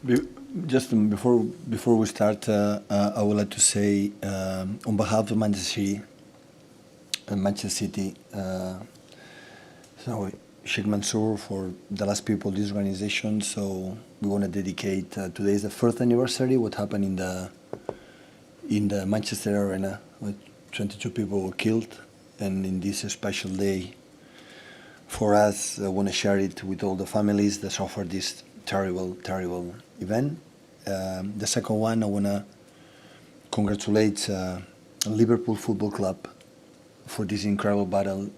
Be- Just before we start, I would like to say on behalf of Manchester City, so Sheikh Mansour for the last people of this organization. So we want to dedicate today is the first anniversary. What happened in the Manchester Arena, where 22 people were killed, and in this special day for us, I want to share it with all the families that suffered this terrible event. The second one, I want to congratulate Liverpool Football Club for this incredible battle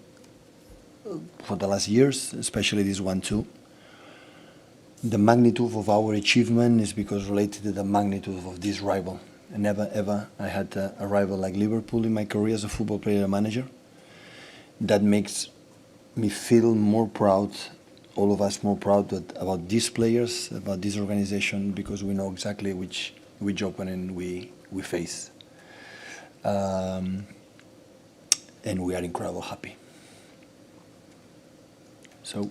for the last years, especially this one too. The magnitude of our achievement is because related to the magnitude of this rival. And never ever I had a rival like Liverpool in my career as a football player and manager. That makes me feel more proud, all of us more proud about these players, about this organization, because we know exactly which opponent we face. And we are incredibly happy. So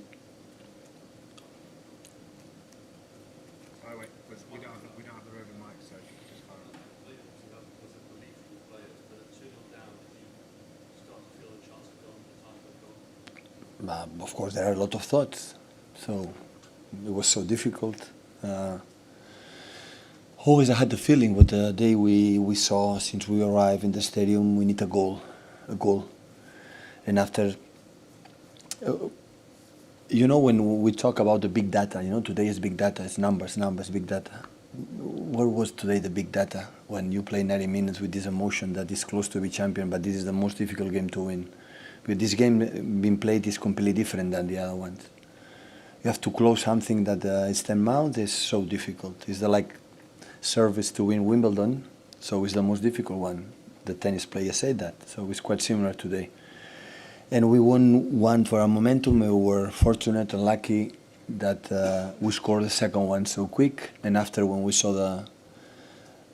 Oh wait, we don't have the roving mic, so just fire up. of course there are a lot of thoughts. So it was so difficult. Always I had the feeling what the day we saw since we arrived in the stadium, we need a goal. And after, when we talk about the big data, today is big data, it's numbers, big data. Where was today the big data when you play 90 minutes with this emotion that is close to be champion, but this is the most difficult game to win? Because this game being played is completely different than the other ones. You have to close something that is 10 miles is so difficult. It's the like service to win Wimbledon, so it's the most difficult one. The tennis players say that, so it's quite similar today. And we won one for our momentum. We were fortunate and lucky that we scored the second one so quick. And after, when we saw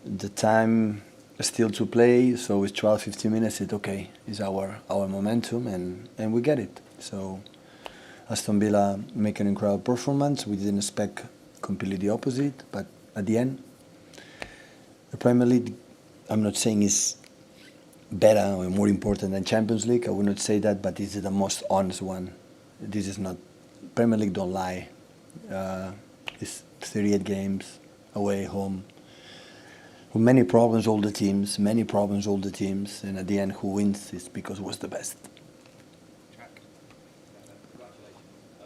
the time still to play, so it's 12, 15 minutes, it's okay, it's our momentum, and we get it. So Aston Villa make an incredible performance. We didn't expect completely the opposite, but at the end, the Premier League, I'm not saying is better or more important than Champions League. I would not say that, but this is the most honest one. This is not Premier League. Don't lie. It's 38 games away, home. With many problems, all the teams. And at the end, who wins is because it was the best. Check. Congratulations. You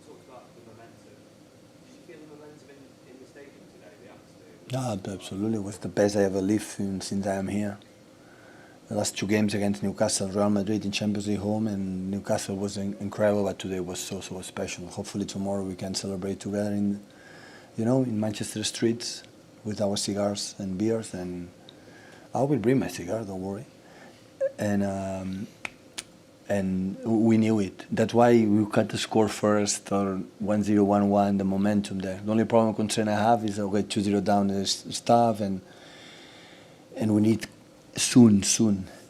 talked about the momentum. Did you feel the momentum in the stadium today, the atmosphere? Absolutely. It was the best I ever lived since I am here. The last two games against Newcastle, Real Madrid in Champions League home, and Newcastle was incredible, but today was so special. Hopefully tomorrow we can celebrate together in Manchester streets with our cigars and beers, and I will bring my cigar, don't worry. And we knew it. That's why we cut the score first, or 1-0, 1-1, the momentum there. The only problem, concern I have is, okay, 2-0 down the stuff, and we need soon.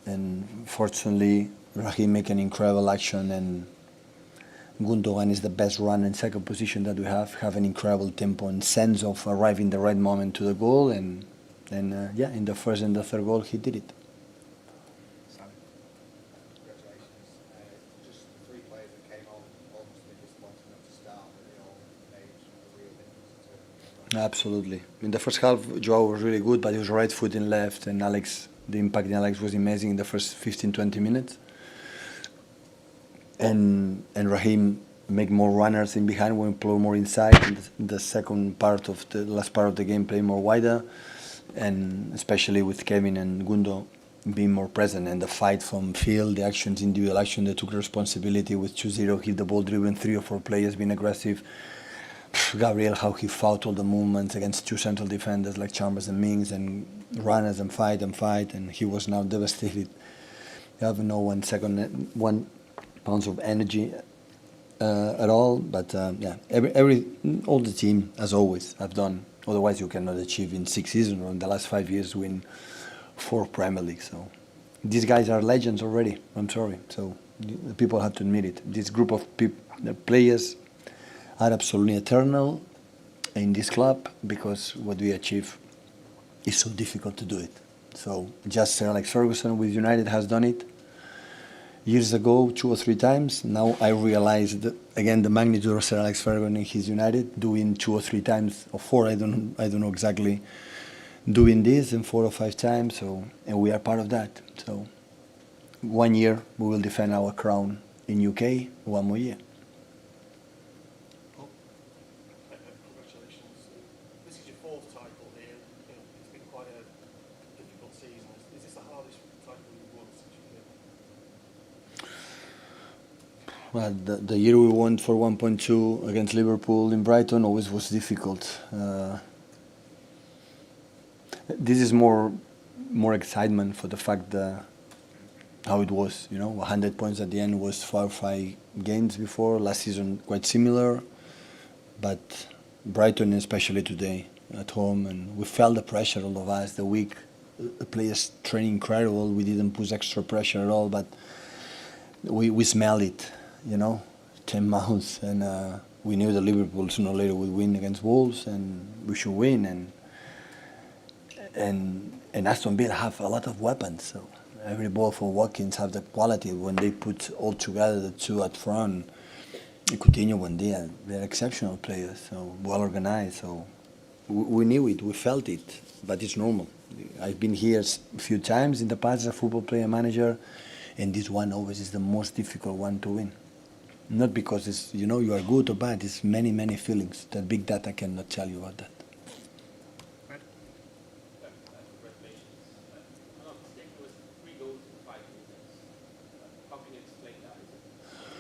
And fortunately, Raheem make an incredible action, and Gundogan is the best runner in second position that we have an incredible tempo and sense of arriving the right moment to the goal, and in the first and the third goal, he did it. Sam. Congratulations. Just the three players that came on almost been disappointed not to start, but they all made a real difference to Absolutely. In the first half, Joao was really good, but he was right foot in left, and the impact in Alex was amazing in the first 15-20 minutes. And Raheem make more runners in behind when we play more inside. And the second part of the last part of the game, play more wider, and especially with Kevin and Gundo being more present, and the fight from field, the actions, individual action, they took responsibility with 2-0, hit the ball, driven 3 or 4 players, being aggressive. Gabriel, how he fought all the movements against 2 central defenders like Chambers and Mings, and runners and fight, and he was now devastated. You have no 1 pounds of energy at all, but all the team, as always, have done. Otherwise, you cannot achieve in 6 seasons or in the last 5 years win 4 Premier League. So these guys are legends already. I'm sorry. So the people have to admit it. This group of the players are absolutely eternal, in this club because what we achieve is so difficult to do it. So just Sir Alex Ferguson with United has done it years ago, 2 or 3 times. Now I realized again the magnitude of Sir Alex Ferguson in his United, doing 2 or 3 times or 4. I don't know exactly. Doing this in 4 or 5 times. So and we are part of that. So one year we will defend our crown in UK. One more year. Congratulations. This is your 4th title here. You know, it's been quite a difficult season. Is this the hardest title you've won since you've been? Well, the year we won for 1.2 against Liverpool in Brighton always was difficult. This is more excitement for the fact that how it was. 100 points at the end was 4 or 5 games before. Last season quite similar, but Brighton especially today at home, and we felt the pressure, all of us. The players training incredible. We didn't put extra pressure at all, but we smelled it. 10 months, and we knew that Liverpool sooner or later would win against Wolves, and we should win. And Aston Villa have a lot of weapons. So every ball for Watkins have the quality when they put all together the two at front. Coutinho, Buendia, they're exceptional players. So well organized. So we knew it, we felt it, but it's normal. I've been here a few times in the past as a football player manager, and this one always is the most difficult one to win. Not because it's you are good or bad. It's many feelings that big data cannot tell you about that. Fred? Congratulations. I'm not mistaken, it was 3 goals in 5 minutes. How can you explain that? Is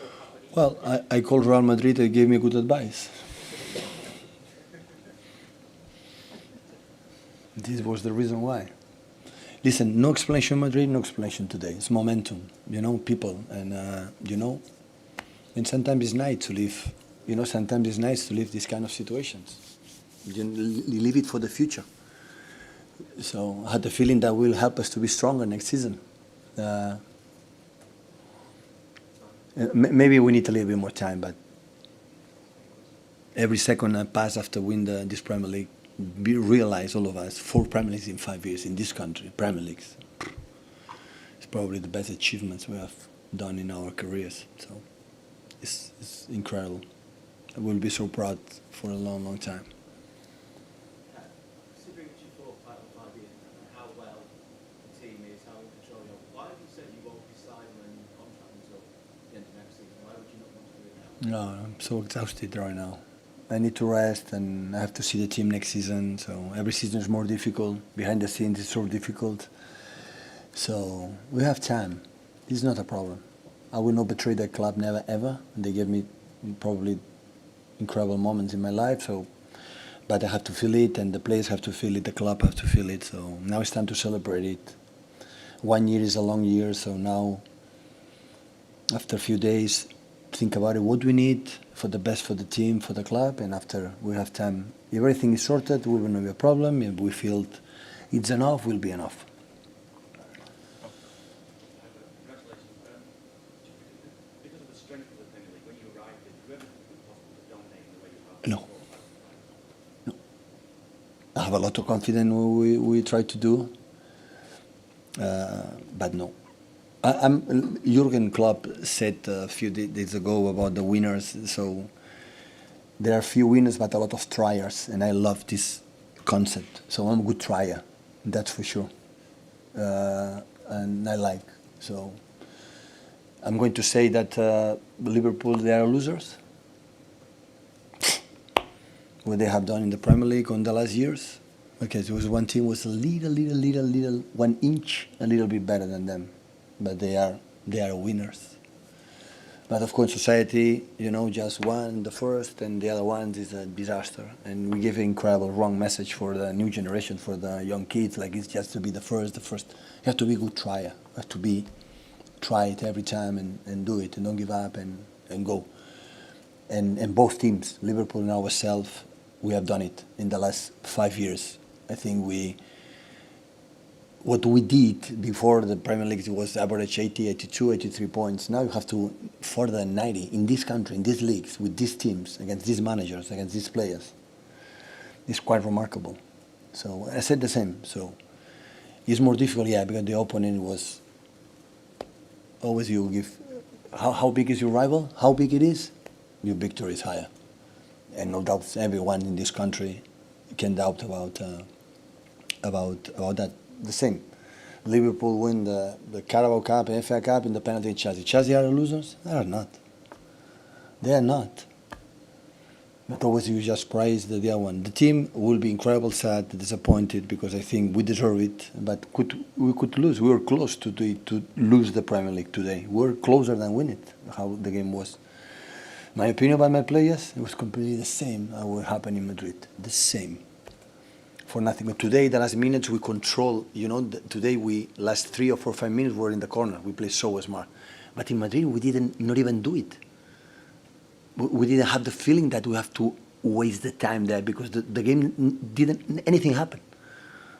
it happening? Well, I called Real Madrid and gave me good advice. This was the reason why. Listen, no explanation Madrid, no explanation today. It's momentum, people, and and sometimes it's nice to live. Sometimes it's nice to live these kind of situations. You leave it for the future. So I had the feeling that will help us to be stronger next season. Maybe we need a little bit more time, but every second I pass after win this Premier League, we realize, all of us, 4 Premier Leagues in 5 years in this country, Premier Leagues. It's probably the best achievements we have done in our careers. So it's incredible. I will be so proud for a long time. Considering it's your 4th title in 5 years and how well the team is, how in control you are, why have you said you won't be signing a new contract until the end of next season? Why would you not want to do it now? No, I'm so exhausted right now. I need to rest, and I have to see the team next season. So every season is more difficult. Behind the scenes, it's so difficult. So we have time. This is not a problem. I will not betray the club, never ever. They gave me probably incredible moments in my life. So, but I have to feel it, and the players have to feel it. The club have to feel it. So now it's time to celebrate it. 1 year is a long year. So now, after a few days, think about it, what we need for the best for the team, for the club, and after we have time, if everything is sorted, we will not be a problem. If we feel it's enough, will be enough. Congratulations. Because of the strength of the Premier League, when you arrived, did you ever think it was possible to dominate the way you have? No. I have a lot of confidence in what we try to do, but no. Jurgen Klopp said a few days ago about the winners. So there are few winners, but a lot of triers, and I love this concept. So I'm a good trier, that's for sure, and I like. So I'm going to say that Liverpool, they are losers. What they have done in the Premier League in the last years. Okay, so it was one team was a little 1 inch a little bit better than them. But they are winners. But of course, society, just one, the first, and the other one is a disaster. And we give an incredible wrong message for the new generation, for the young kids. Like it's just to be the first. You have to be a good trier. You have to try it every time and do it and don't give up and go. And both teams, Liverpool and ourselves, we have done it in the last 5 years. I think what we did before the Premier League was average 80, 82, 83 points. Now you have to further 90 in this country, in these leagues, with these teams, against these managers, against these players. is quite remarkable. So I said the same. So it's more difficult, yeah, because the opponent was always you give. How big is your rival? How big it is, your victory is higher. And no doubt everyone in this country can doubt about that. The same. Liverpool win the Carabao Cup and FA Cup in the penalty in Chelsea. Chelsea are the losers? They are not. They are not. But always you just praise the other one. The team will be incredible, sad, disappointed because I think we deserve it. But we could lose. We were close to lose the Premier League today. We were closer than win it. How the game was. My opinion about my players, it was completely the same as what happened in Madrid. The same. For nothing. But today, the last minutes, we control. Today we last 3 or 4 or 5 minutes were in the corner. We played so smart. But in Madrid, we didn't not even do it. We didn't have the feeling that we have to waste the time there because the game didn't anything happen.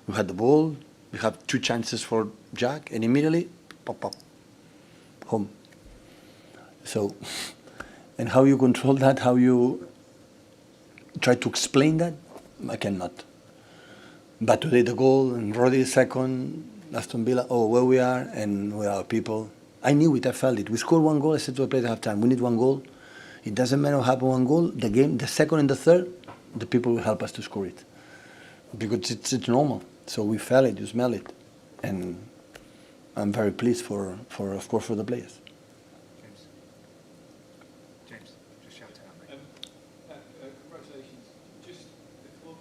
We had the ball. We have 2 chances for Jack, and immediately, pop, home. So. And how you control that, how you try to explain that, I cannot. But today the goal, and Rodri second, Aston Villa, where we are, and where our people. I knew it, I felt it. We scored 1 goal, I said to the players at half time, we need 1 goal. It doesn't matter what happened 1 goal, the game, the second and the third, the people will help us to score it. Because it's normal. So we felt it, you smell it. And I'm very pleased for of course, for the players. James, just shout it out, mate. Congratulations. Just the club,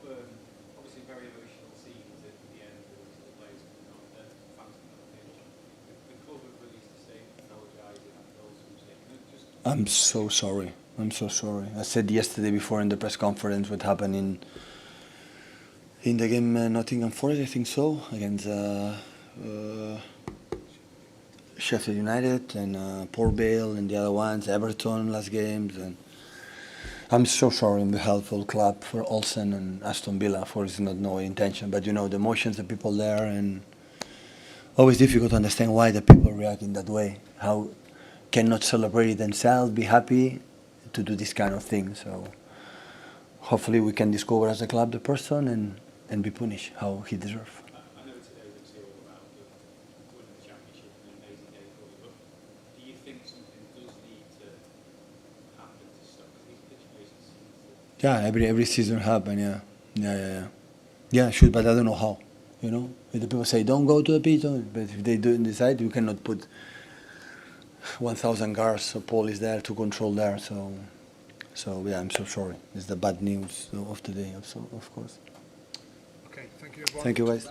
obviously very emotional scenes at the end with the players coming on, fans coming on the pitch. The club have released a statement apologising after those mistakes. Just I'm so sorry. I'm so sorry. I said yesterday before in the press conference what happened in the game Nottingham Forest, I think so, against Sheffield United and Port Vale and the other ones, Everton last games. And I'm so sorry on behalf of the club for Olsen and Aston Villa for it's not no intention. But the emotions, the people there, and always difficult to understand why the people react in that way. How cannot celebrate themselves, be happy to do this kind of thing. So hopefully we can discover as a club the person and be punished how he deserves. I know today was all about winning the championship and an amazing day for you, but do you think something does need to happen to stop these pitch races? Yeah, every season happen. Yeah, should, but I don't know how. If the people say don't go to the pitch, but if they do decide, you cannot put 1,000 guards or police there to control there. So yeah, I'm so sorry. It's the bad news of today, of course. Okay, thank you, everyone. Thank you, guys.